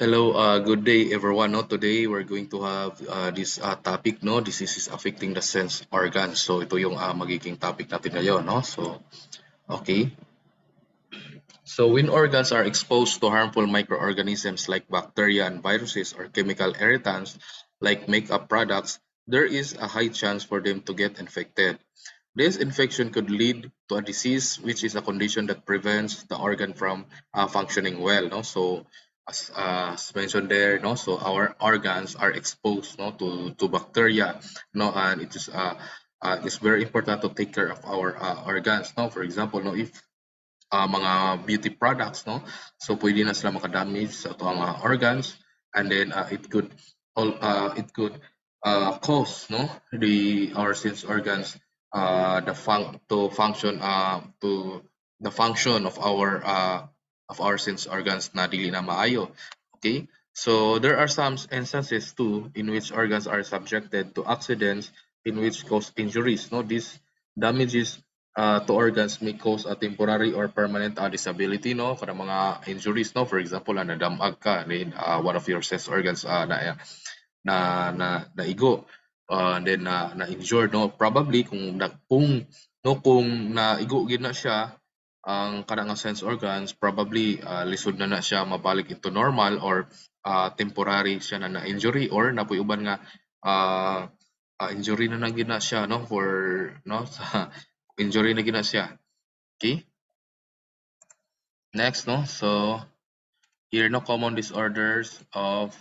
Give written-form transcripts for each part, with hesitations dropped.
Hello, good day everyone. No, today we're going to have this topic, no, diseases affecting the sense organs. So ito yung magiging topic natin ngayon, no. So okay. So when organs are exposed to harmful microorganisms like bacteria and viruses or chemical irritants like makeup products, there is a high chance for them to get infected. This infection could lead to a disease, which is a condition that prevents the organ from functioning well. No, so as mentioned there, no, so our organs are exposed, no, to bacteria, no, and it's very important to take care of our organs. No, for example, no, if mga beauty products, no, so pwede na sila makadamage sa ato mga organs, and then it could cause, no, the our sense organs to the function of our sense organs na dili na maayo. Okay, so there are some instances too in which organs are subjected to accidents in which cause injuries. No, these damages to organs may cause a temporary or permanent disability, no, kada mga injuries, no, for example nadamag ka, then one of your sense organs naigo, and then na injured, no, probably kung naigo gid na siya ang kanang sense organs, probably lisod na siya mabalik into normal, or temporary siya na injury, or napuy uban nga injury na gid na siya, no, for no sa injury na gid na siya. Okay, next, no, so here, no, common disorders of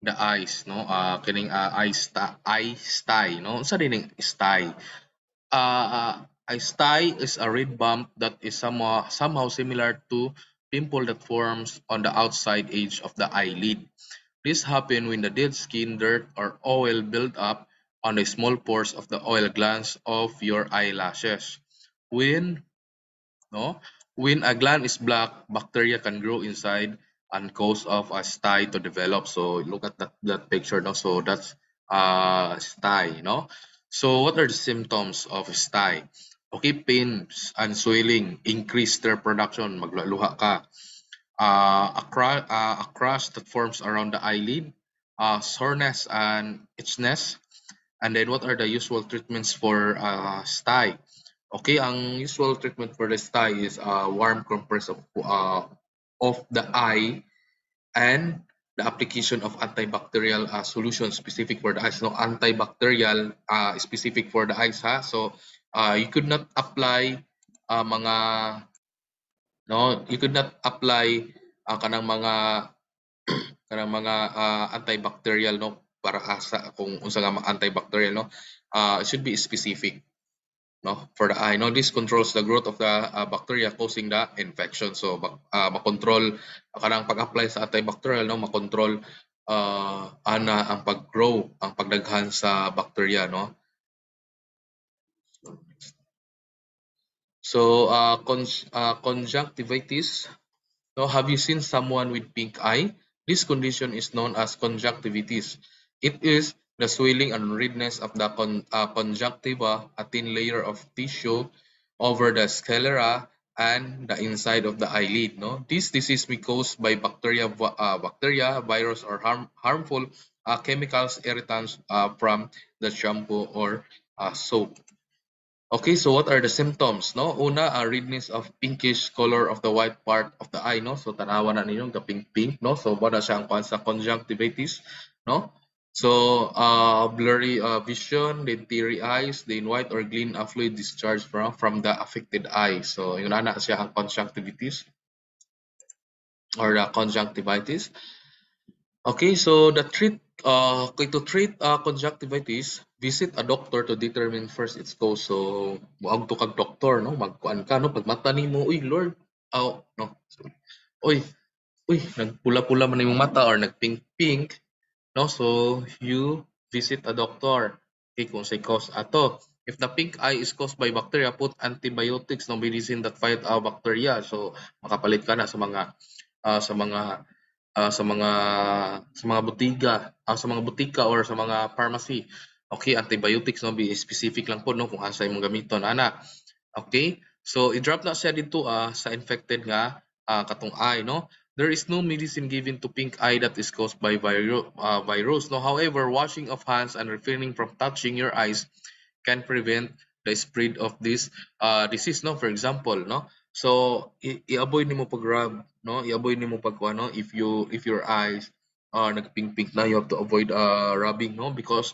the eyes, no, kining eye stye, no, unsa dining stye? A stye is a red bump that is somehow similar to pimple that forms on the outside edge of the eyelid. This happens when the dead skin, dirt, or oil build up on the small pores of the oil glands of your eyelashes. When no, when a gland is black, bacteria can grow inside and cause of a stye to develop. So look at that picture, no. So that's stye, no. So what are the symptoms of stye? Okay, pains and swelling, increase their production, magluha ka. A crush that forms around the eyelid, soreness and itchiness. And then what are the usual treatments for stye? Okay, ang usual treatment for the stye is warm compress of the eye, and the application of antibacterial solution specific for the eyes. No, antibacterial specific for the eyes, ha. So you could not apply mga no, you could not apply kanang mga antibacterial, no, para sa kung unsa nga antibacterial, no, it should be specific, no, for the eye. No, this controls the growth of the bacteria causing the infection. So makontrol kanang pag-apply sa antibacterial, no, makontrol ana ang pag-grow, ang pagdaghan sa bacteria, no. So conjunctivitis. So have you seen someone with pink eye? This condition is known as conjunctivitis. It is the swelling and redness of the conjunctiva, a thin layer of tissue over the sclera and the inside of the eyelid. No, this disease may caused by bacteria, virus, or harmful chemicals, irritants from the shampoo or soap. Okay, so what are the symptoms? No, una, a redness of pinkish color of the white part of the eye, no. So tanawa na ninyo the pink, no. So wala siyang kuan sa conjunctivitis, no. So blurry vision, then teary eyes, then white or green fluid discharge from the affected eye. So yun ana siya ang conjunctivitis or the conjunctivitis. Okay, so to treat conjunctivitis, visit a doctor to determine first its cause. So muag to kag doktor, no, magkuan ka, no, pag mata nimo, uy Lord, no, sorry. Uy, nagpula-pula man imong mata or nagpink-pink, no, so you visit a doctor. Okay, kung say cause ato. If the pink eye is caused by bacteria, put antibiotics, no, medicine that fight bacteria. So makapalit ka na sa mga sa mga sa mga butika or sa mga pharmacy. Okay, antibiotics, no, be specific lang po, no, kung asa imong gamiton ana. Okay, so i-drop na siya dito sa infected nga katong eye, no. There is no medicine given to pink eye that is caused by virus. No, however, washing of hands and refraining from touching your eyes can prevent the spread of this disease. No, for example, no. So i-avoid nimo pag-rub, no? I-avoid nimo pag ano if your eyes are nagpink-pink na, you have to avoid rubbing, no? Because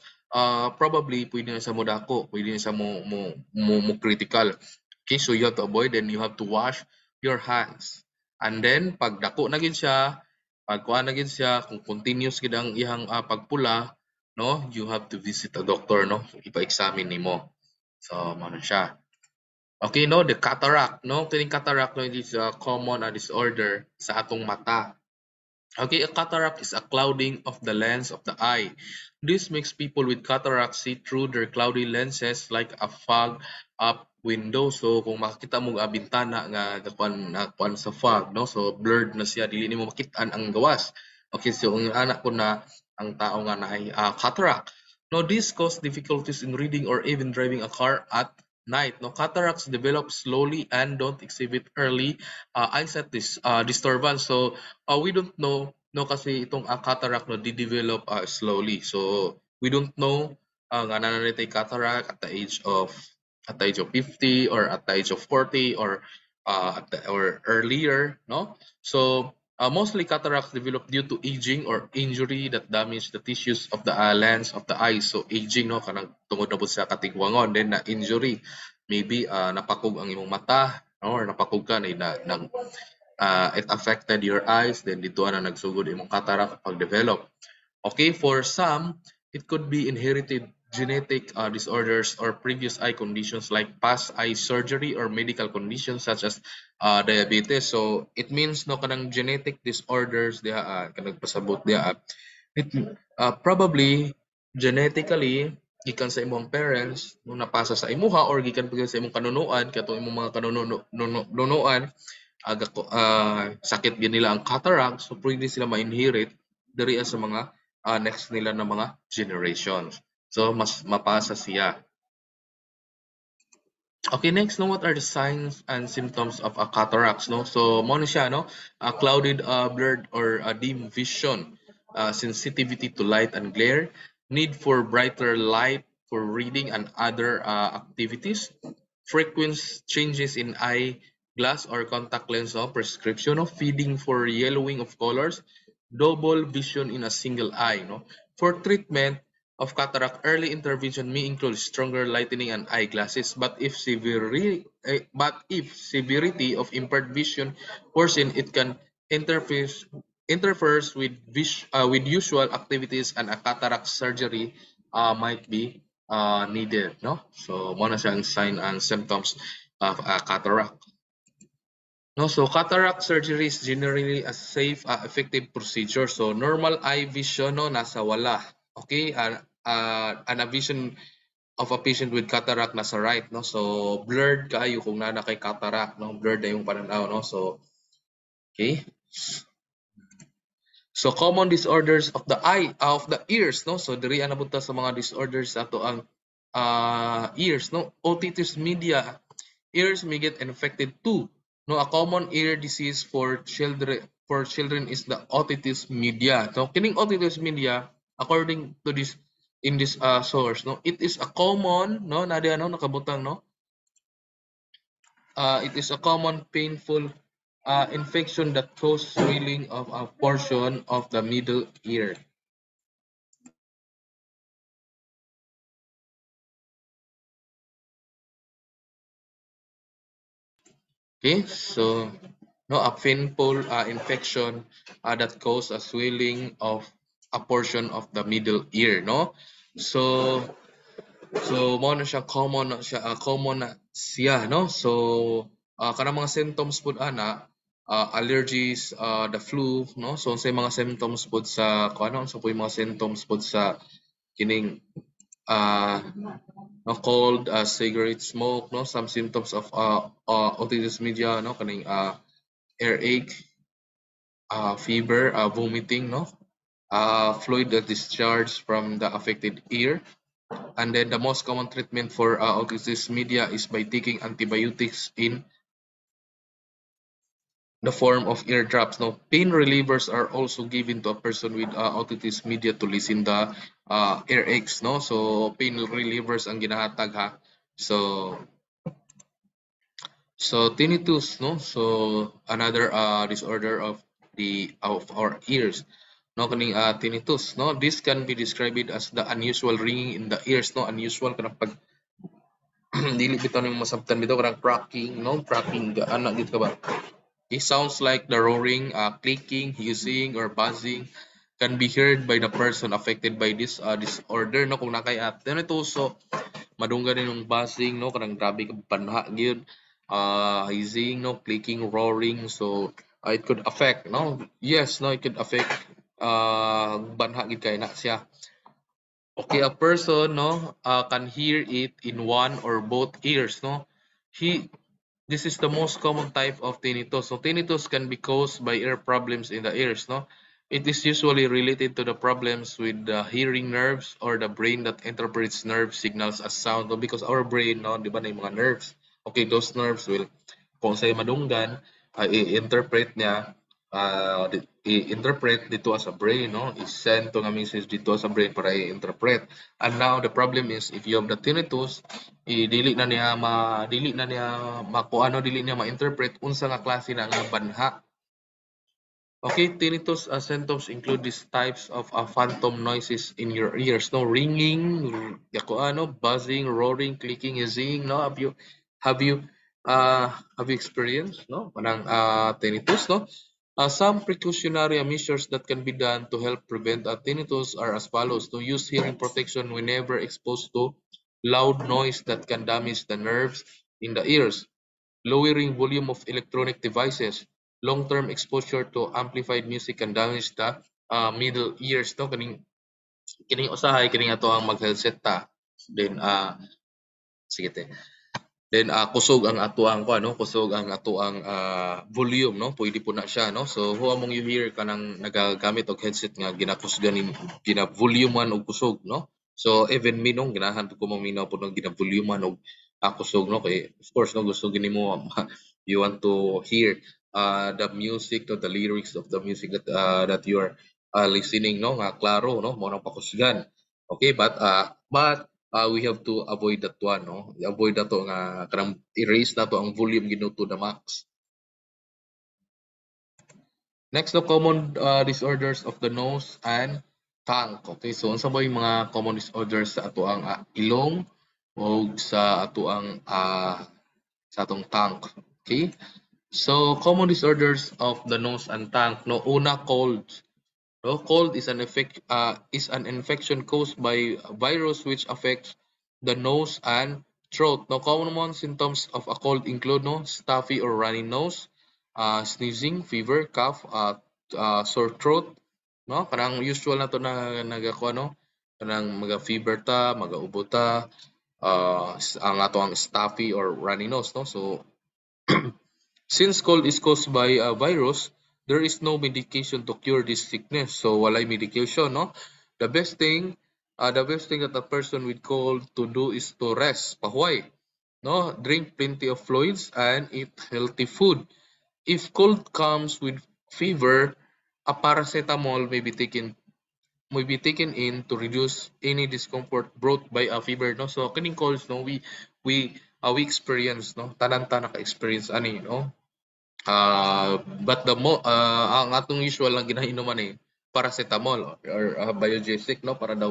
probably pwede na sa mo dako, pwede na sa mo critical. Okay, so you have to avoid and you have to wash your hands. And then pag dako na gid siya, pag kuha na gid siya, kung continuous gid ang iyang pagpula, no, you have to visit a doctor, no, ipa-examine nimo. So mao na siya. Okay, no, the cataract, no, kining cataract, no, is a common disorder sa atong mata. Okay, a cataract is a clouding of the lens of the eye. This makes people with cataract see through their cloudy lenses like a fog up window. So kung makita mo bintana nga nakuan sa fog, no? So blurred na siya, dili nimo makitaan ang gawas. Okay, so ang anak ko na ang tao nga na ay cataract. No, this cause difficulties in reading or even driving a car at night. No, cataracts develop slowly and don't exhibit early eyesight disturbance. So we don't know, no, kasi itong cataract no di-develop slowly. So we don't know nga nananatay cataract at the age of 50 or at the age of 40 or or earlier, no? So mostly cataracts develop due to aging or injury that damage the tissues of the lens of the eye. So aging, no, kanang tungod na pud sa katigwangon, then na injury, maybe napakog ang imong mata, no, or napakog ka na it affected your eyes, then dito na nagsugod imong cataract pag-develop. Okay, for some, it could be inherited genetic disorders or previous eye conditions like past eye surgery or medical conditions such as diabetes. So it means no kanang genetic disorders dia kanang pasabot dia it probably genetically gikan sa imong parents nung napasa sa imuha or gikan pa sa imong kanunuan katong imong mga kanunuan sakit din nila ang cataract, so pwede sila ma-inherit diri sa mga next nila na mga generations. So mas mapasa siya. Okay, next, no, what are the signs and symptoms of a cataracts, no? So mo na siya, no? A clouded, blurred or dim vision, sensitivity to light and glare, need for brighter light for reading and other activities, frequent changes in eye glass or contact lens, no? Prescription of feeding for yellowing of colors, double vision in a single eye, no? For treatment of cataract, early intervention may include stronger lightening and eyeglasses, but if severity of impaired vision worsen, it can interferes with with usual activities, and a cataract surgery might be needed, no? So mo na siyang sign and symptoms of cataract. No, so cataract surgery is generally a safe, effective procedure. So normal eye vision, no, nasa wala. Okay, and a vision of a patient with cataract nasa right, no. So blurred kayo kung nana kay cataract, no, blurred na yung pananaw, no. So okay. So common disorders of the eye, of the ears, no. So diri ana punta sa mga disorders ato ang ears, no. Otitis media, ears may get infected too. No, a common ear disease for children is the otitis media. So kining otitis media, according to this in this source, no, it is a common, no, na ano nakabutang, no. It is a common painful infection that causes swelling of a portion of the middle ear. Okay, so no, a painful infection that causes a swelling of a portion of the middle ear, no? So mo na siya common na siya common na siya, no? So kanang mga symptoms pud ana allergies, the flu, no? So sa mga symptoms pud sa ano sa mga symptoms pud sa kining uh, cold, cigarette smoke, no, some symptoms of otitis media, no, kaning earache, fever, vomiting, no, fluid that discharge from the affected ear. And then the most common treatment for otitis media is by taking antibiotics in the form of eardrops. No, pain relievers are also given to a person with otitis media to lessen the earaches. No, so pain relievers ang ginahatag ha. So tinnitus, no, so another disorder of our ears. No, kaning tinnitus, no, this can be described as the unusual ringing in the ears. No, unusual kanang pag dili bitaw nimo masabtan bitaw kanang cracking, no, cracking ana gid ka ba. It sounds like the roaring, clicking, hissing, or buzzing can be heard by the person affected by this disorder. No, kung nakay tinnitus, so madunggan din yung buzzing, no, kanang grabe ka panha gyud, hissing, no, clicking, roaring. So it could affect, no, yes, no, it could affect banha gid kay na siya. Okay, a person, no, can hear it in one or both ears, no. He This is the most common type of tinnitus. So tinnitus can be caused by ear problems in the ears, no. It is usually related to the problems with the hearing nerves or the brain that interprets nerve signals as sound. No? Because our brain, no, di ba na yung mga nerves. Okay, those nerves will, kung sa'yo madunggan, i-interpret niya, i-interpret dito sa brain, no? I-send to nga message dito sa brain para i-interpret. And now the problem is if you have the tinnitus, dili na niya makuano, dili niya ma-interpret unsa nga klase na nga banha. Okay, tinnitus symptoms include these types of phantom noises in your ears, no, ringing, ano, buzzing, roaring, clicking, hissing, no. Have you experienced, no, parang tinnitus, no? Some precautionary measures that can be done to help prevent tinnitus are as follows: to use hearing protection whenever exposed to loud noise that can damage the nerves in the ears, lowering volume of electronic devices. Long-term exposure to amplified music can damage the middle ears. No, kining usahay kining ato ang mag-headset ta. Then sige te. Then kusog ang atuang ko ano, kusog ang atuang volume, no. Pwede po na siya, no. So who among you here kanang nagagamit og headset nga ginakusgan gina-volumean og kusog, no. So even me nung ganahan ko maminaw po ng gina-volumean og kusog, no, kay of course no gusto gini mo you want to hear the music or the lyrics of the music that you are listening, no, nga klaro, no, mo nang pakusgan. Okay, but we have to avoid that one, no? Avoid na to nga kanang erase na to ang volume ginuto the max. Next, the common disorders of the nose and tongue. Okay, so unsa ba yung mga common disorders sa ato ang ilong o sa ato ang sa atong tongue. Okay? So common disorders of the nose and tongue, no, una cold. No, cold is an infection caused by a virus which affects the nose and throat. No, common symptoms of a cold include no stuffy or runny nose, sneezing, fever, cough, sore throat. No, kanang usual na to na nagakuha, no, kanang maga fever ta, maga ubo ta, ang ato ang stuffy or runny nose, no. So since cold is caused by a virus, there is no medication to cure this sickness. So walay medication, no? The best thing, that a person with cold to do is to rest, pahuway, no? Drink plenty of fluids and eat healthy food. If cold comes with fever, a paracetamol may be taken in to reduce any discomfort brought by a fever, no. So kining colds, no, we experience, no, tanan-tanan ka-experience ani, no. But ang atong usual lang ginahinuman paracetamol or biogesic, no, para daw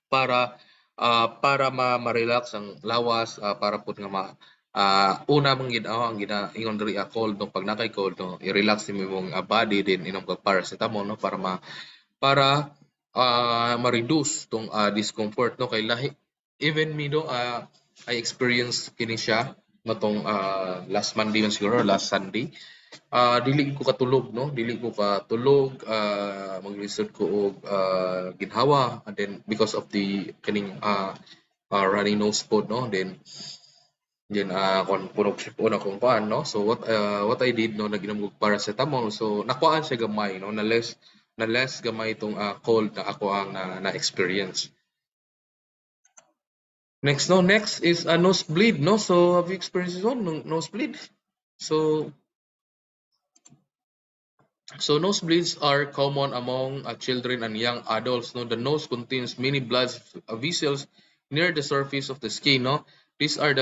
para ma-relax ang lawas, para pud nga una mong ginawa ang ginaingon diri cold, no, pag nakay cold, no, i-relax nimo imong body, din inom kag paracetamol, no, para ma-reduce tong discomfort, no, kay lahi even me, no, I experienced kini siya matong last Monday man siguro, last Sunday. Dili ko katulog, no, dili ko katulog, maglisod ko og ginhawa, and then because of the kaning runny nose pod, no, then kon punog siya una kong kuan, no. So what I did, no, nag-inom og paracetamol, so nakuhaan siya gamay, no, na less gamay itong cold na ako ang na-experience. Next is a nosebleed, no. So have you experienced this one, nosebleed? So So nosebleeds are common among children and young adults. No, the nose contains many blood vessels near the surface of the skin. No, these are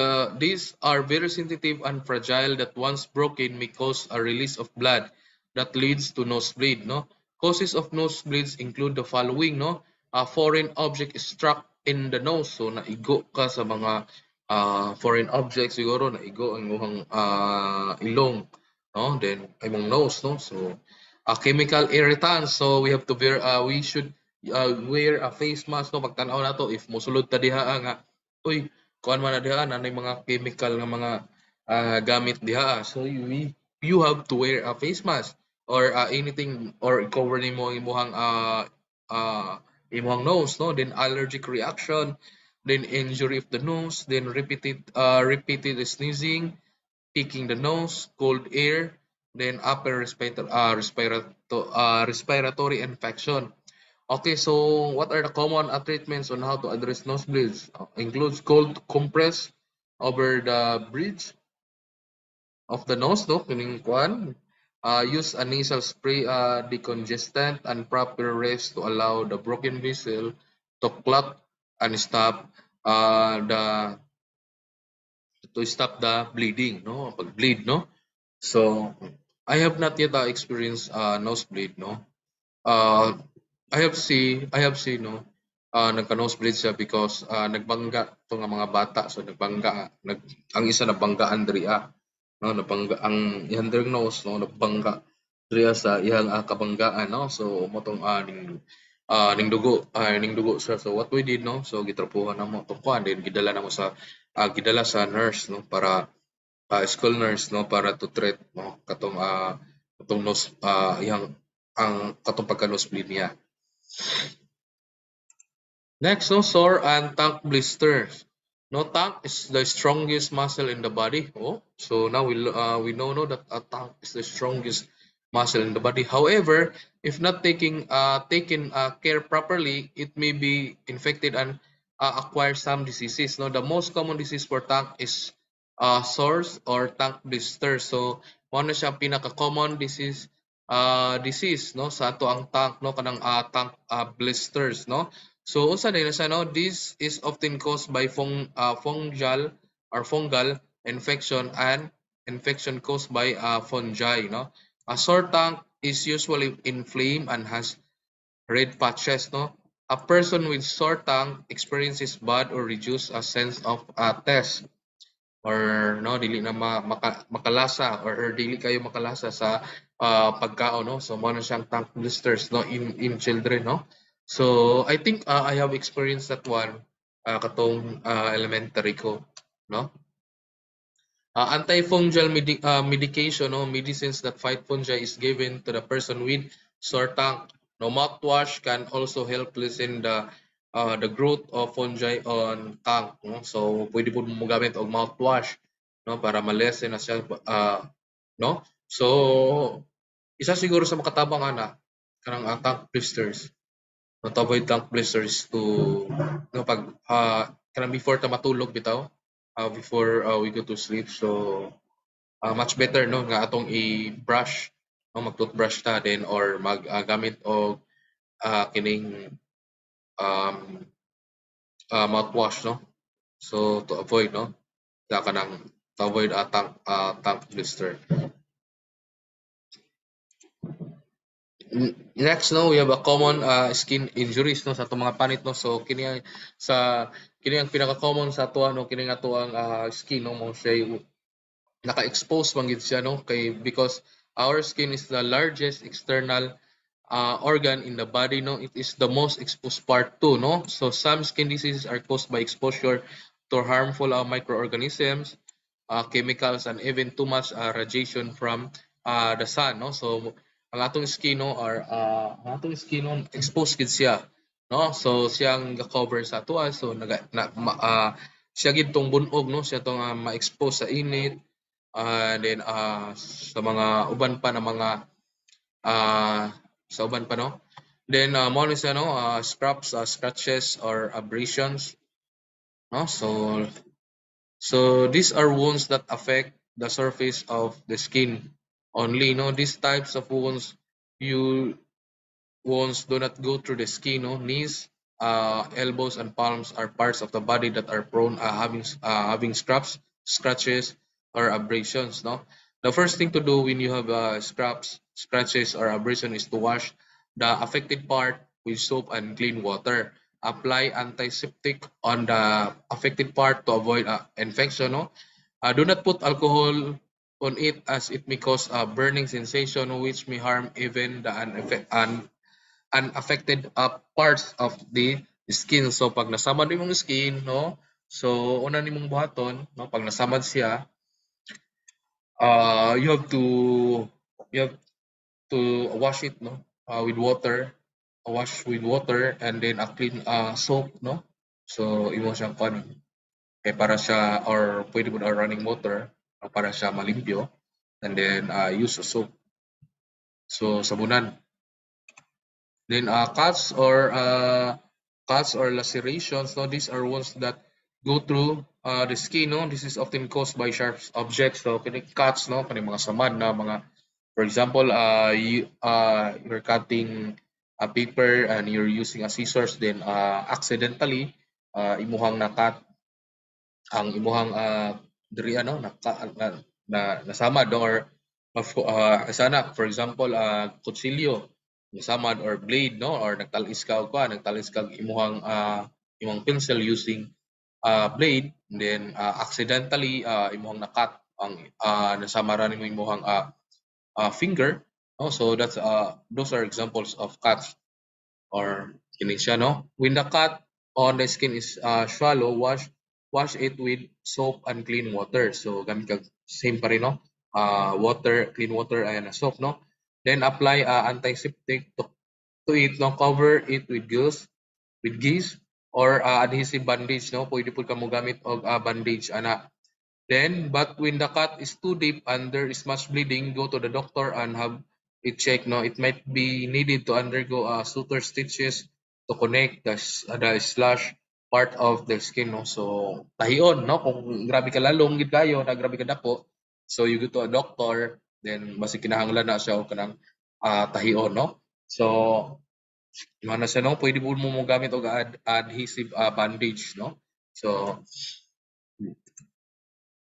very sensitive and fragile that once broken may cause a release of blood that leads to nosebleed. No, causes of nosebleeds include the following. No, a foreign object is struck in the nose. So naigo ka sa mga foreign objects siguro naigo ang imong ilong. No, then imong nose. No, so chemical irritants. So we should wear a face mask no pagtan-aw nato if mosulod ta diha nga uy kuan man na diha nanay mga chemical nga mga gamit diha. So you have to wear a face mask or anything or cover nimo imong imong nose no, then allergic reaction, then injury of the nose, then repeated sneezing, picking the nose, cold air, then upper respiratory infection. Okay, so what are the common treatments on how to address nosebleeds? Includes cold compress over the bridge of the nose, no? Kining kuan. Use a nasal spray decongestant and proper rest to allow the broken vessel to clot and stop the bleeding, no? Pag-bleed, no? So I have not yet experienced nosebleed, no. I have seen no nagka-nosebleed siya because nagbangga to nga mga bata, so nagbangga ang isa nabanggaan diri no, nabangga ang iyang nose no, nabangga diri sa iyang kabanggaan no, so motong ning dugo siya. So what we did no, so gitrapuhan namo to kuan, then gidala sa nurse no para school nurse no para to treat no katong nose iyang ang katong pagka-nosebleed niya. Next, no, sore and tongue blisters. No, tongue is the strongest muscle in the body. Oh, so now we know no that a tongue is the strongest muscle in the body. However, if not taken care properly, it may be infected and acquire some diseases. No, the most common disease for tongue is sores or tongue blisters. So, mo na siya pinaka-common disease no sa ato ang tongue no kanang tongue blisters no. So unsa din siya no, this is often caused by fungal infection and infection caused by fungi no. A sore tongue is usually inflamed and has red patches no. A person with sore tongue experiences bad or reduced a sense of taste or no dili na makalasa or dili kayo makalasa sa pagkaon no, so mo na siyang tongue blisters no in children no. So I think I have experienced that one katong elementary ko no. Antifungal medication no, medicines that fight fungi is given to the person with sore tongue. No, mouthwash can also help lessen the growth of fungi on tongue. No? So pwede po mo gamit og mouthwash no para ma-lessen na siya no. So isa siguro sa makatabang ana kanang tongue blisters. No, to avoid tongue blisters to no pag kanang before ta matulog bitaw before we go to sleep. So much better no nga atong i-brush no, mag-toothbrush ta then or gamit og kining um, mouthwash no, so to avoid no da kanang to avoid tongue blister. Next no, we have a common skin injuries no sa atong mga panit no. So kini ang pinaka-common sa ato no, kini nga ato ang skin no mo siya naka-expose man gid siya no kay because our skin is the largest external organ in the body no, it is the most exposed part too no. So some skin diseases are caused by exposure to harmful microorganisms, chemicals and even too much radiation from the sun no. So ang atong skin no or ang atong skin no exposed gid siya no, so siyang cover sa ato so siya gid tong bunog no, siya tong ma-expose sa init then sa mga uban pa na mga sa uban pa no. Then mo ni siya no scratches or abrasions no. So these are wounds that affect the surface of the skin only no. These types of wounds You wounds do not go through the skin. No? Knees, elbows, and palms are parts of the body that are prone having scratches, or abrasions. No, the first thing to do when you have scratches, or abrasion is to wash the affected part with soap and clean water. Apply antiseptic on the affected part to avoid infection. No, do not put alcohol on it as it may cause a burning sensation which may harm even the unaffected parts of the skin. So pag nasamad imong skin, no? So una nimong buhaton, no, pag nasamad siya, you have to you have to wash it, no? With water, wash with water and then a clean soap, no? So imo siyang kuan para siya, or pwede mo na running water para siya malimpyo, and then use a soap. So sabunan. Then cuts or lacerations, no, these are ones that go through the skin, no. This is often caused by sharp objects, so kini cuts, no, kani mga samad na mga, for example, you're cutting a paper and you're using a scissors, then accidentally imuhang nakat ang imuhang diri ano nasamad, or sana for example kutsilyo nasamad, or blade, no, or nagtalis ka og kuan, nagtalis kag imong pencil using blade, and then accidentally imuhang nakat ang nasamaran nimo imuhang finger, no. So that's those are examples of cuts or kini siya, no. When the cut on the skin is shallow, wash it with soap and clean water. So gamit kag same pa rin, no. Water, clean water and soap, no. Then apply antiseptic to it, no. Cover it with gauze or adhesive bandage, no. Pwede pud ka mo gamit og bandage ana. Then, but when the cut is too deep and there is much bleeding, go to the doctor and have it checked. No, it might be needed to undergo suture stitches to connect the slash part of the skin. No, so tahion. No, kung grabe ka lalong gid kayo, na grabe ka dako, so you go to a doctor. Then, basi kinahanglan na siya o kanang tahion. No, so mana siya, no, pwede mo gamit og adhesive bandage. No, so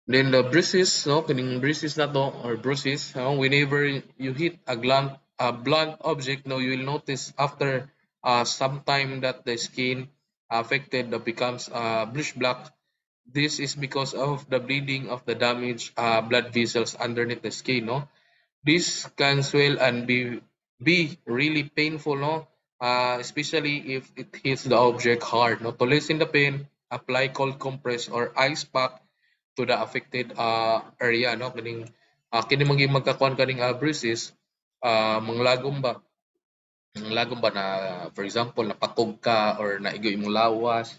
then the bruises, no, kining bruises na to, or bruises, no, whenever you hit a blunt object, no, you will notice after some time that the skin affected becomes bluish black. This is because of the bleeding of the damaged blood vessels underneath the skin, no. This can swell and be really painful, no, especially if it hits the object hard. No, to lessen the pain, apply cold compress or ice pack to the affected area, no. Kini magkakuan kaning bruises, manglagom ba na, for example, napatog ka or naigo imong lawas,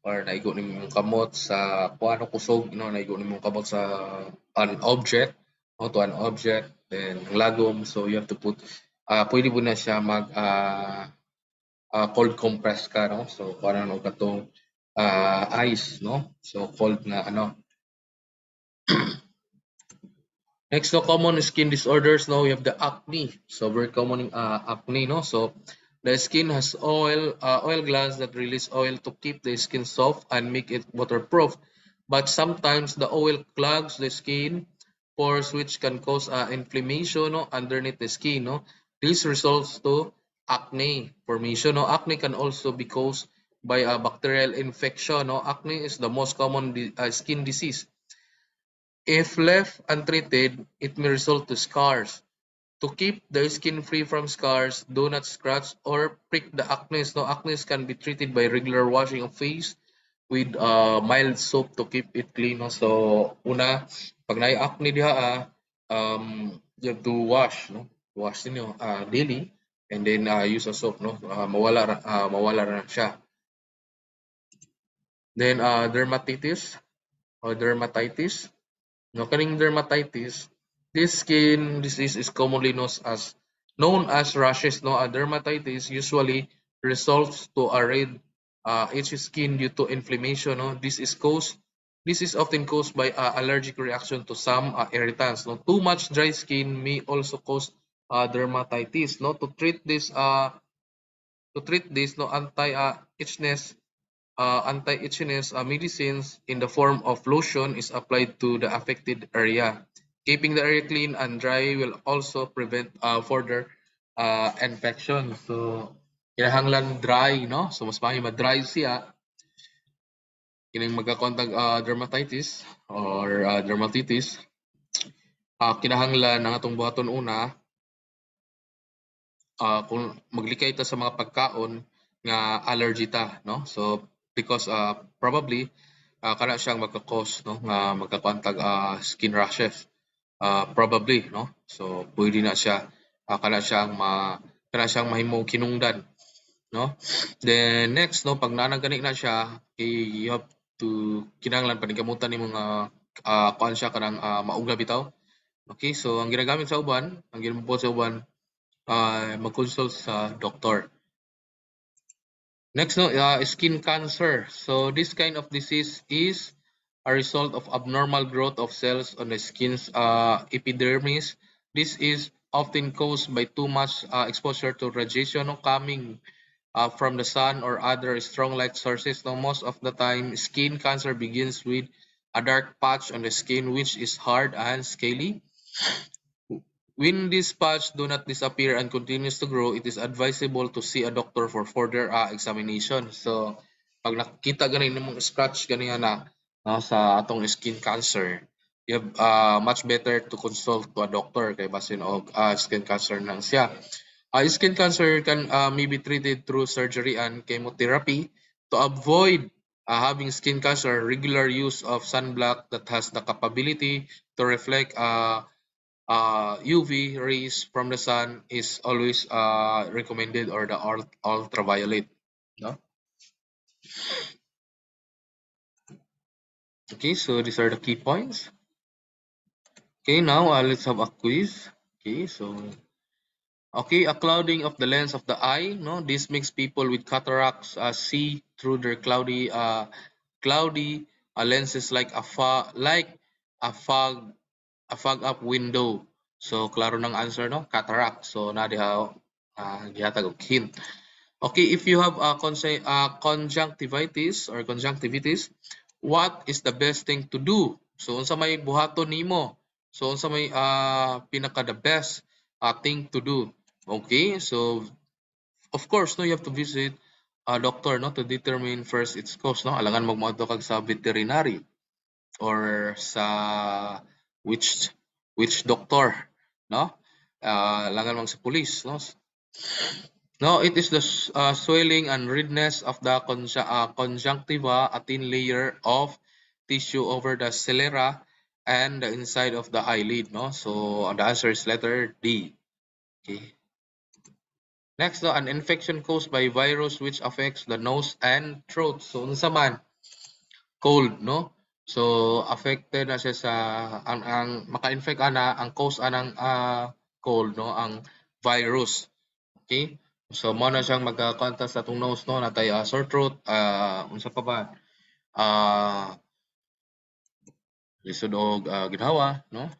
or naigo nimong kamot sa kuano kusog, no, naigo nimong kamot sa an object, no, to an object, then lagom, so you have to put pwede mo na siya mag cold compress ka, no. So kuano no katong ice, no, so cold na ano. Next, no, common skin disorders. Now we have the acne. So very common acne, no. So the skin has oil glands that release oil to keep the skin soft and make it waterproof. But sometimes the oil clogs the skin pores, which can cause inflammation, no, underneath the skin, no. This results to acne formation. No, acne can also be caused by a bacterial infection. No, acne is the most common skin disease. If left untreated, it may result to scars. To keep the skin free from scars, do not scratch or prick the acne. No, acne can be treated by regular washing of face with mild soap to keep it clean. No? So, una, pag na-acne diha, you have to wash, no? Wash niyo daily, and then use a soap, no? Mawala na siya. Then dermatitis. No, kaning dermatitis, this skin disease is commonly known as rashes. No, a dermatitis usually results to a red itchy skin due to inflammation. No, This is often caused by allergic reaction to some irritants. No, too much dry skin may also cause dermatitis. No, to treat this, no, anti-itchiness medicines in the form of lotion is applied to the affected area. Keeping the area clean and dry will also prevent further infection. So, kinahanglan dry, no? So, mas maayo ma-dry siya, kining magkakontag dermatitis or dermatitis. Kinahanglan ang atong buhaton una, kung maglikay ta sa mga pagkaon nga allergy ta, no? So because probably kana siyang magka-cause, no, nga magkakuantag skin rashes. Probably, no? So pwede na siya kana siyang mahimong kinungdan, no? Then next, no, pag nanang gani na siya, you have to kinahanglan panigamutan nimo nga kuan siya kanang maugla bitaw. Okay, so ang ginagamit sa uban, ang ginampo sa uban, mag-consult sa doktor. Next, no, skin cancer. So this kind of disease is a result of abnormal growth of cells on the skin's epidermis. This is often caused by too much exposure to radiation coming from the sun or other strong light sources. Now, most of the time, skin cancer begins with a dark patch on the skin which is hard and scaly. When these spots do not disappear and continues to grow, it is advisable to see a doctor for further examination. So, pag nakita ganin mong scratch ganyan na sa atong skin cancer, you have much better to consult to a doctor kay basin og skin cancer nang siya. Skin cancer can may be treated through surgery and chemotherapy. To avoid having skin cancer, regular use of sunblock that has the capability to reflect UV rays from the sun is always recommended, or the ultraviolet. No? Okay, so these are the key points. Okay, now let's have a quiz. Okay, so okay, a clouding of the lens of the eye. No, this makes people with cataracts see through their cloudy lenses like a fog a fog up window. So klaro ng answer, no? Cataract. So na diha gihatag og hint. Okay, if you have conjunctivitis, what is the best thing to do? So unsa may buhaton nimo? So unsa may pinaka the best thing to do? Okay, so of course, no, you have to visit a doctor, no, to determine first its cause, no. Alangan magmoadto kag sa veterinary or sa which doctor, no. Alangan mang sa police, no. No, it is the swelling and redness of the conjunctiva, a thin layer of tissue over the sclera and the inside of the eyelid, no. So the answer is letter D. Okay. Next, no, an infection caused by virus which affects the nose and throat. So unsa man? Cold, no. So affected na siya sa ang maka-infect ana ang cause anang cold, no, ang virus. Okay? So mo na siyang magka-contact sa atong nose, no, natay sore throat, unsa pa ba? Lisod og ginhawa, no?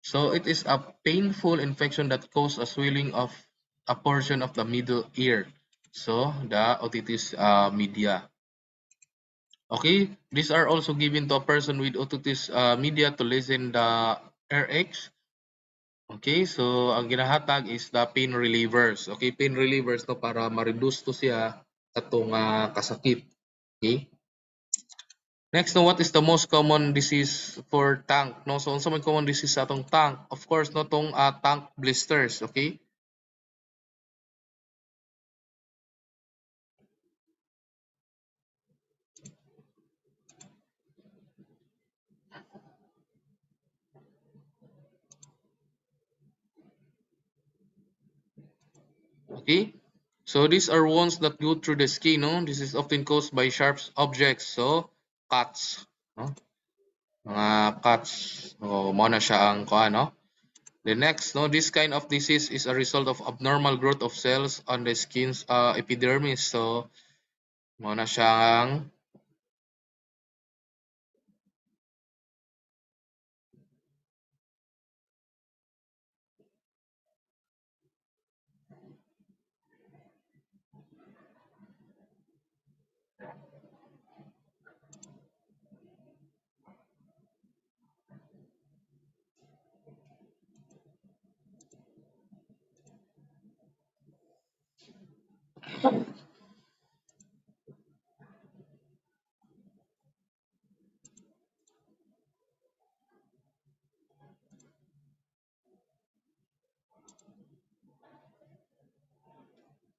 So it is a painful infection that causes a swelling of a portion of the middle ear. So the otitis media. Okay, these are also given to a person with otitis media to lessen the earaches. Okay, so ang ginahatag is the pain relievers. Okay, pain relievers to para ma-reduce to siya atong kasakit. Okay. Next, no, what is the most common disease for tank? No, so unsa man common disease sa atong tank? Of course, no, tong tank blisters. Okay. Okay. So these are wounds that go through the skin. No, this is often caused by sharp objects. So cuts. No, mga cuts. O mo na siya ang kuha, no. The next, no, this kind of disease is a result of abnormal growth of cells on the skin's epidermis. So mo na siyang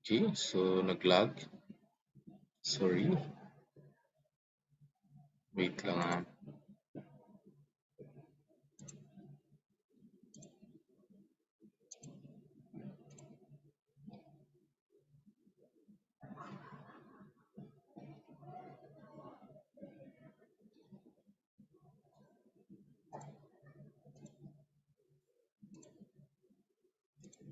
Okay, so nag-lag. Sorry. Wait lang ah.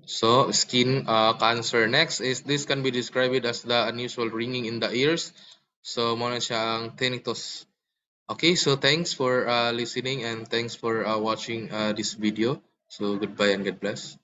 So, skin cancer. Next is this can be described as the unusual ringing in the ears. So, muna siyang tinnitus. Okay, so thanks for listening and thanks for watching this video. So, goodbye and God bless.